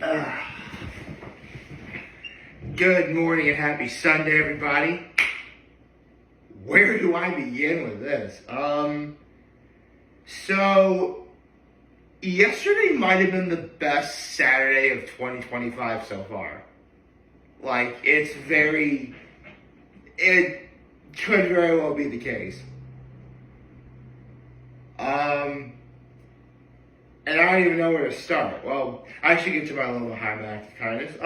Uh, Good morning and happy Sunday, everybody. Where do I begin with this? So yesterday might have been the best Saturday of 2025 so far. It could very well be the case. And I don't even know where to start. Well, I should get to my low and high act of kindness.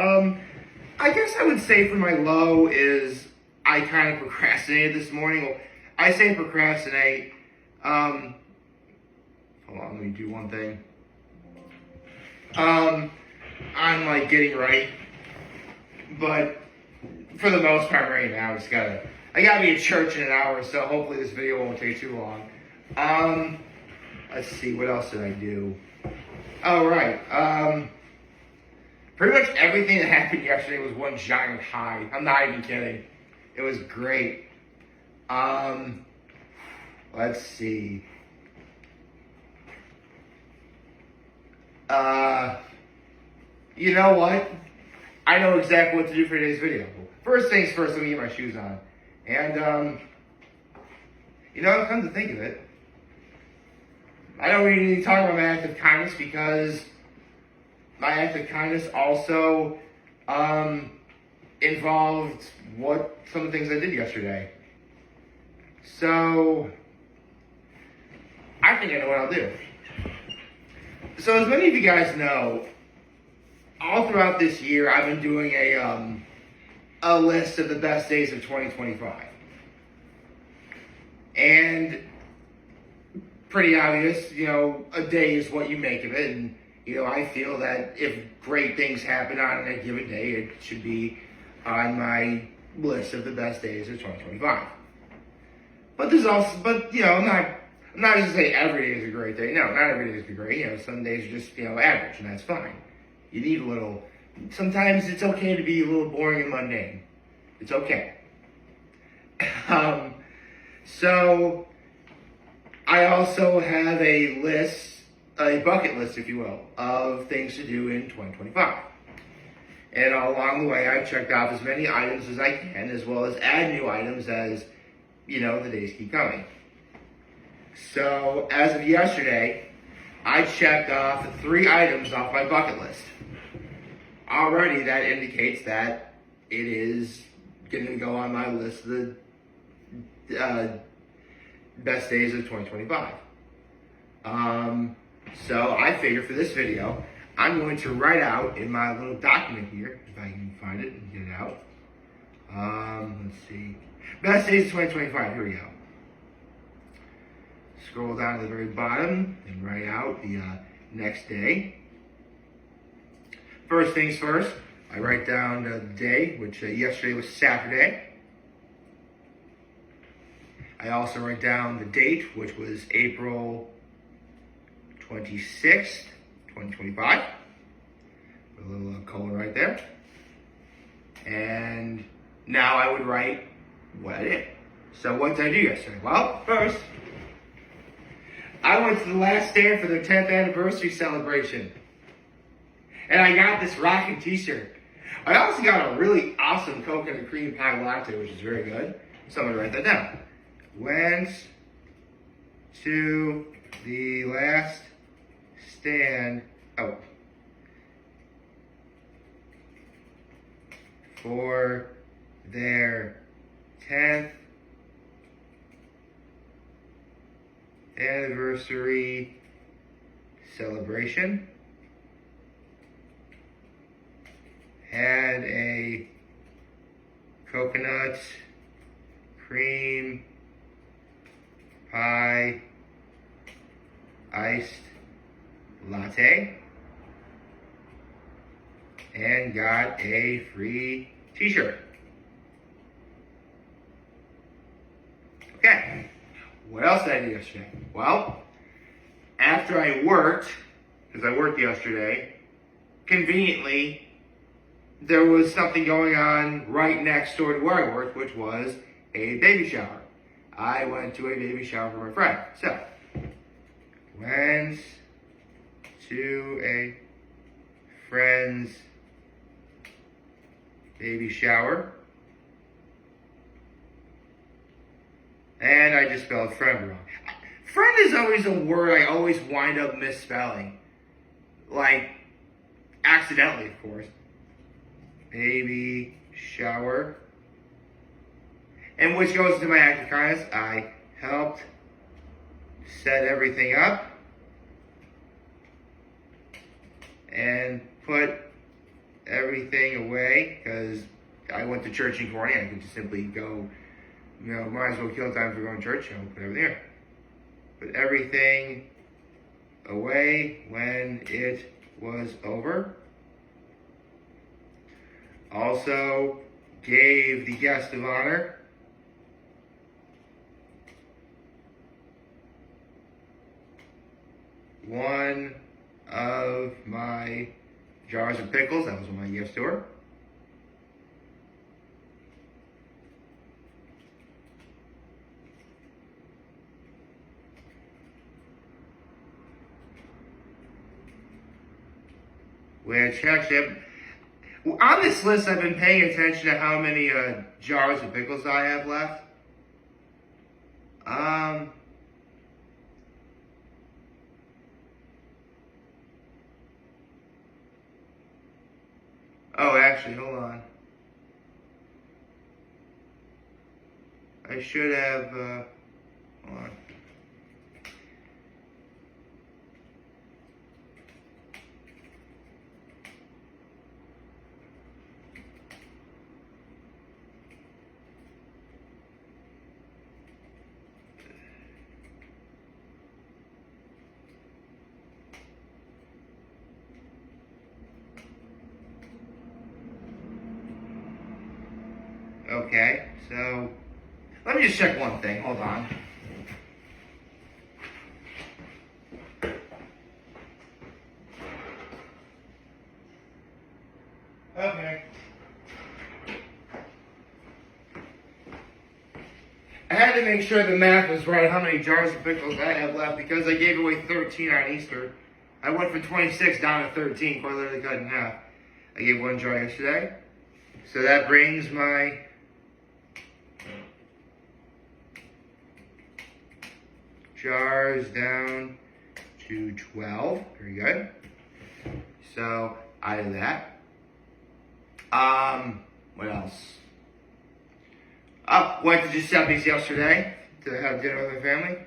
I guess I would say for my low is I kind of procrastinated this morning. Well, I say procrastinate. Hold on, let me do one thing. I'm getting ready, but for the most part right now, I gotta be at church in an hour, so hopefully this video won't take too long. Let's see, what else did I do? Oh, right. Pretty much everything that happened yesterday was one giant high. I'm not even kidding. It was great. Let's see. You know what? I know exactly what to do for today's video. First things first, let me get my shoes on. And, come to think of it, I don't really need to talk about my act of kindness because my act of kindness also involved some of the things I did yesterday. So I think I know what I'll do. So as many of you guys know, all throughout this year I've been doing a list of the best days of 2025. And pretty obvious, a day is what you make of it, and I feel that if great things happen on a given day, it should be on my list of the best days of 2025. But I'm not just saying every day is a great day. No, not every day is great. Some days are just, average, and that's fine. You need sometimes it's okay to be a little boring and mundane. It's okay. So I also have a bucket list, if you will, of things to do in 2025. And all along the way, I've checked off as many items as I can, as well as add new items as, the days keep coming. So, as of yesterday, I checked off 3 items off my bucket list. Already, that indicates that it is going to go on my list of the best days of 2025. So I figure for this video, I'm going to write out in my little document here, if I can find it and get it out. Let's see. Best days of 2025, here we go. Scroll down to the very bottom and write out the next day. First things first, I write down the day, which yesterday was Saturday. I also write down the date, which was April 26th, 2025. Put a little colon right there. And now I would write what I did. So what did I do yesterday? Well, first, I went to the Last Stand for their 10th anniversary celebration. And I got this rockin' t-shirt. I also got a really awesome coconut cream pie latte, which is very good. So I'm going to write that down. Went to the Last Stand for their 10th anniversary celebration. Had a coconut cream pie iced latte and got a free t-shirt. Okay, what else did I do yesterday? Well, after I worked, because I worked yesterday, conveniently, there was something going on right next door to where I worked, which was a baby shower. I went to a baby shower for my friend. So, went to a friend's baby shower. And I just spelled friend wrong. Friend is always a word I always wind up misspelling. Like, accidentally, of course. Baby shower. And which goes into my act of kindness. I helped set everything up and put everything away because I went to church in Corny. I could just simply go, might as well kill time for going to church, put everything there. Put everything away when it was over. Also gave the guest of honor one of my jars of pickles. That was one of my gifts to her. Which actually, on this list, I've been paying attention to how many jars of pickles I have left. Oh, actually, hold on. I should have, hold on. Okay, so let me just check one thing. Hold on. Okay. I had to make sure the math was right, how many jars of pickles I have left, because I gave away 13 on Easter. I went from 26 down to 13, quite literally cut in half. I gave one jar yesterday. So that brings my jars down to 12. Very good. So out of that. What else? Went to Giuseppe's yesterday to have dinner with my family.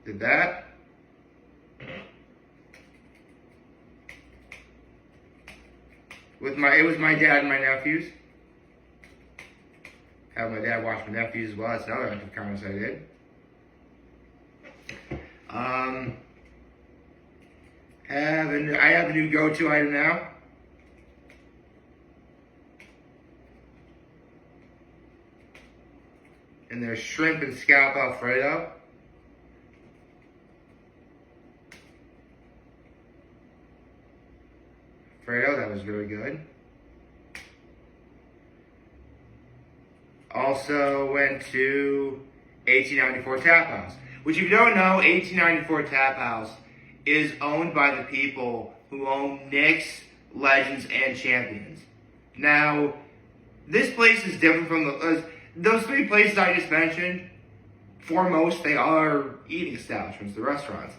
Did that. It was my dad and my nephews. Have my dad watch my nephews as well. That's another act of kindness I did. I have a new go-to item now. And there's shrimp and scallop Alfredo. That was very good. Also went to 1894 Tap House, which if you don't know, 1894 Tap House is owned by the people who own Knicks, Legends, and Champions. Now, this place is different from those three places I just mentioned. Foremost, they are eating establishments, the restaurants.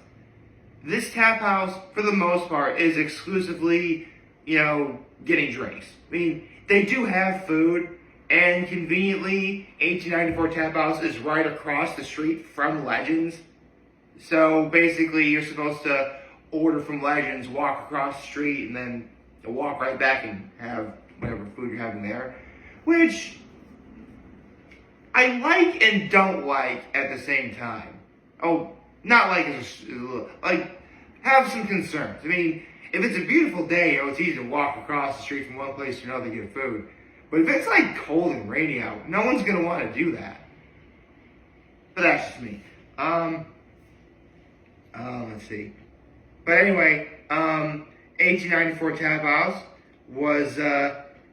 This tap house, for the most part, is exclusively, getting drinks. I mean, they do have food, and conveniently, 1894 Tap House is right across the street from Legends. So basically, you're supposed to order from Legends, walk across the street, and then walk right back and have whatever food you're having there. Which I like and don't like at the same time. Oh, not like have some concerns. I mean, if it's a beautiful day, it's easy to walk across the street from one place to another to get food. But if it's like cold and rainy out, no one's gonna want to do that. But that's just me. Let's see. But anyway, 1894 Tap House was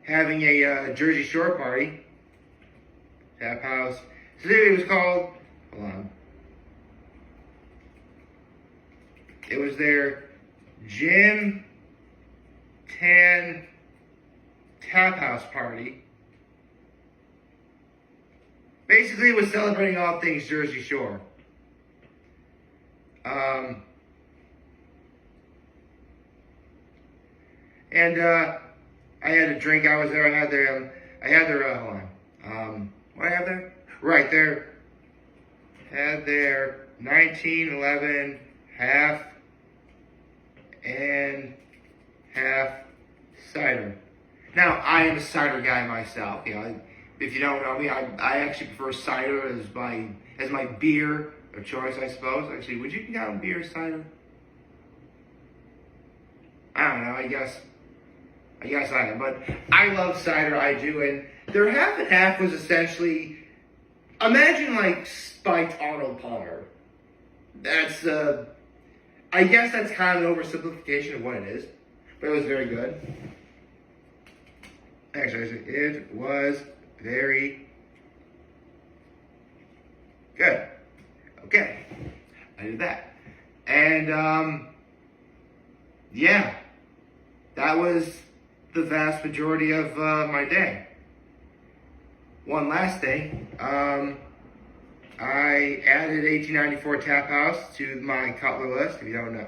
having a Jersey Shore party. Tap House. So it was called. Hold on. It was their gym tan tap house party. Basically, it was celebrating all things Jersey Shore. And I had a drink. I was there. I had their, hold on. What I have there? Right there. Had their 1911 half and half cider. Now, I am a cider guy myself. You know, if you don't know me, I actually prefer cider as my beer of choice, I suppose. Actually, would you count beer as cider? I don't know. I guess I am, but I love cider. I do, and their half and half was essentially, imagine like spiked Arnold Palmer. That's I guess that's kind of an oversimplification of what it is, but it was very good. Actually, it was very good. Okay, I did that, and yeah, that was the vast majority of my day. One last thing, I added 1894 Tap House to my Cutler list, if you don't know.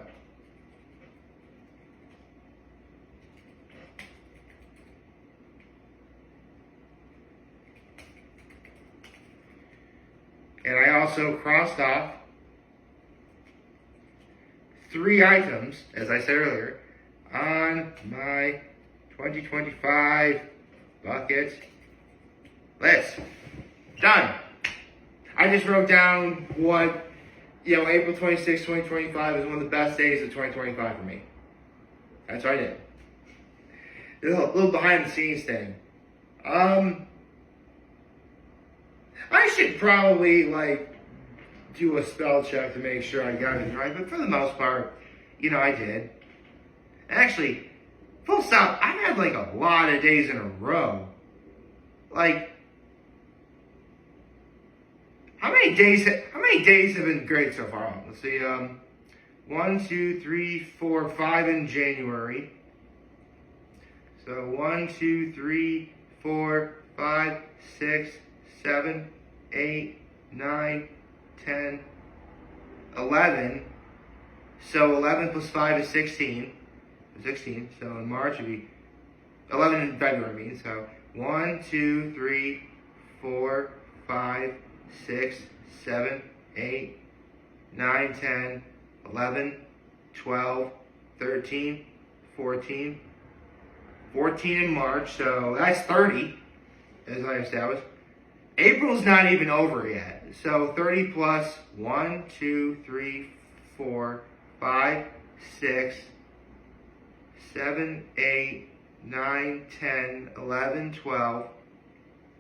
And I also crossed off 3 items, as I said earlier, on my 2025 bucket list. Done. I just wrote down what, April 26, 2025 is one of the best days of 2025 for me. That's what I did. A little behind the scenes thing. I should probably, do a spell check to make sure I got it right, but for the most part, I did. Actually, full stop, I've had, a lot of days in a row. How many days have been great so far? Let's see, 1, 2, 3, 4, 5 in January. So 1, 2, 3, 4, 5, 6, 7, 8, 9, 10, 11. So 11 plus 5 is 16. 16. So in March it'd be 11 in February, I mean. So 1, 2, 3, 4, 5, 6, 7, 8, 9, 10, 11, 12, 13, 14. 14 in March, so that's 30, as I established. April's not even over yet. So 30 plus 1, 2, 3, 4, 5, 6, 7, 8, 9, 10, 11, 12,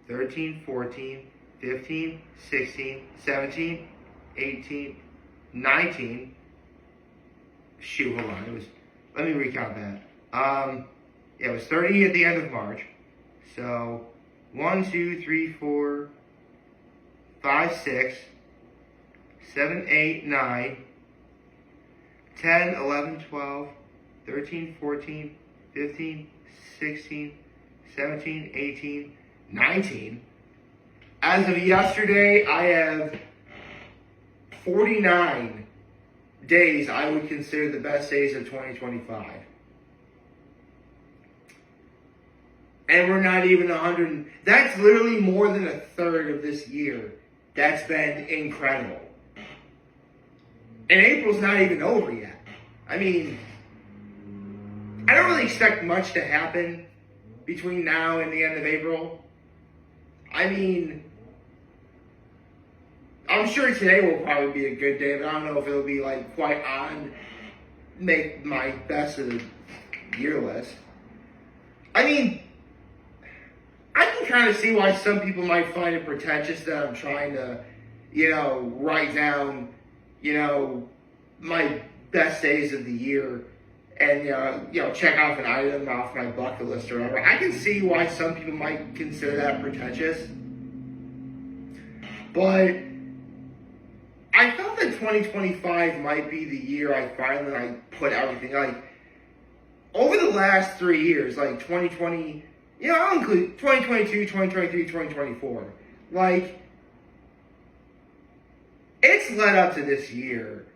13, 14, 15, 16, 17, 18, 19. Shoot, hold on. Let me recount that. It was 30 at the end of March. So 1, 2, 3, 4, 5, 6, 7, 8, 9, 10, 11, 12, 13, 14, 15, 16, 17, 18, 19. As of yesterday, I have 49 days I would consider the best days of 2025. And we're not even 100. That's literally more than a third of this year. That's been incredible. And April's not even over yet. I mean, I don't really expect much to happen between now and the end of April. I mean, I'm sure today will probably be a good day, but I don't know if it'll be quite on make my best of the year list. I mean, I can kind of see why some people might find it pretentious that I'm trying to, write down, my best days of the year and, check off an item off my bucket list or whatever. I can see why some people might consider that pretentious. But I felt that 2025 might be the year I finally put everything, over the last 3 years, like 2020, I'll include 2022, 2023, 2024. Like, it's led up to this year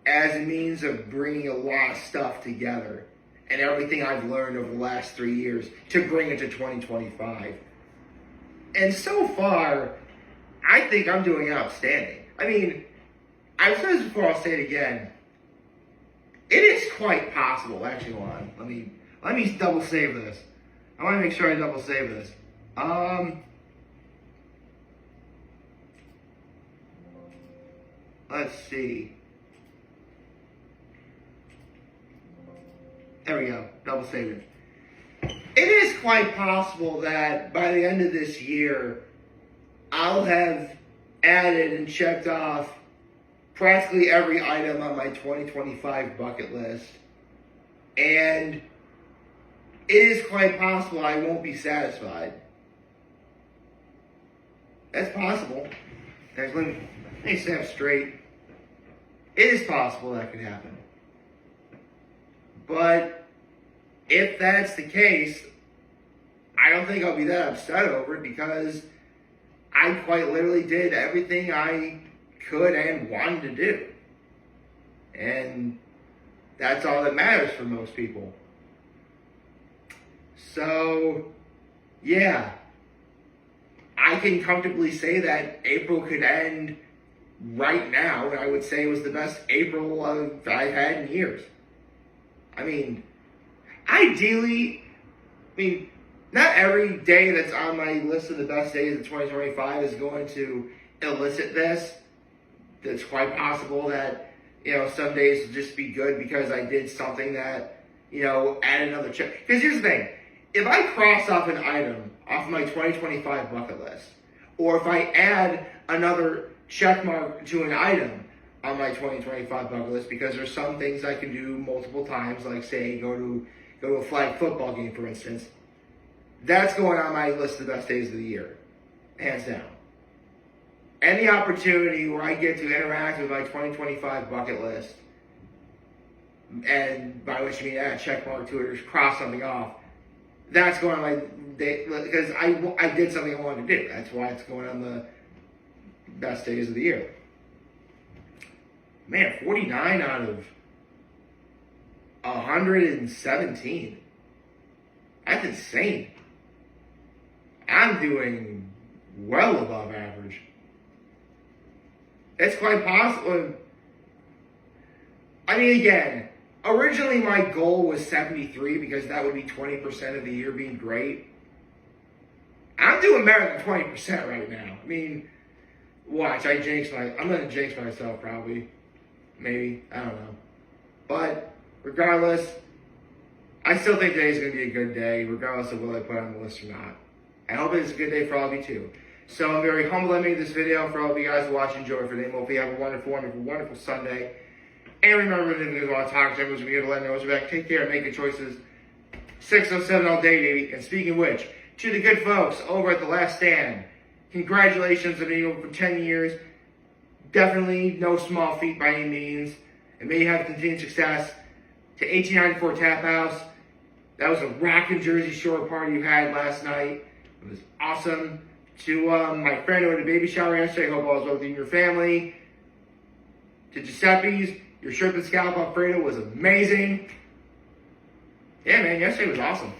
as a means of bringing a lot of stuff together and everything I've learned over the last 3 years to bring it to 2025. And so far, I think I'm doing outstanding. I mean, I've said this before, I'll say it again. It is quite possible, actually, hold on. Let me double save this. I want to make sure I double save this. Let's see. There we go, double save it. It is quite possible that by the end of this year, I'll have added and checked off practically every item on my 2025 bucket list. And it is quite possible I won't be satisfied. That's possible. Let me set up straight. It is possible that could happen. But if that's the case, I don't think I'll be that upset over it because I quite literally did everything I could and wanted to do. And that's all that matters for most people. So, yeah, I can comfortably say that April could end right now, and I would say it was the best April I've had in years. I mean, ideally, not every day that's on my list of the best days of 2025 is going to elicit this. It's quite possible that, some days will just be good because I did something that, add another check. Because here's the thing. If I cross off an item off my 2025 bucket list, or if I add another check mark to an item on my 2025 bucket list, because there's some things I can do multiple times, like say go to a flag football game, for instance, that's going on my list of the best days of the year, hands down. Any opportunity where I get to interact with my 2025 bucket list, and by which I mean add a check mark to it or cross something off, that's going on my day, because I did something I wanted to do. That's why it's going on the best days of the year. Man, 49 out of 117. That's insane. I'm doing well above average. It's quite possible. Again, originally my goal was 73 because that would be 20% of the year being great. I'm doing better than 20% right now. Watch, I'm going to jinx myself probably. Maybe. I don't know. But regardless, I still think today's going to be a good day, regardless of what I put on the list or not. I hope it's a good day for all of you too. So I'm very humbled I made this video. For all of you guys who watch, enjoy for today. Hope you have a wonderful, wonderful, wonderful Sunday. And remember, if you want to talk to everyone, we're here to let them know you're back. Take care and make good choices. 607 all day, baby. And speaking of which, to the good folks over at The Last Stand, congratulations on being over for 10 years. Definitely no small feat by any means. And may you have continued success. To 1894 Tap House. That was a rockin' Jersey Shore party you had last night. It was awesome. To my friend who had a baby shower yesterday, hope all is well with you and your family. To Giuseppe's, your shrimp and scallop Alfredo was amazing. Yeah, man, yesterday was awesome.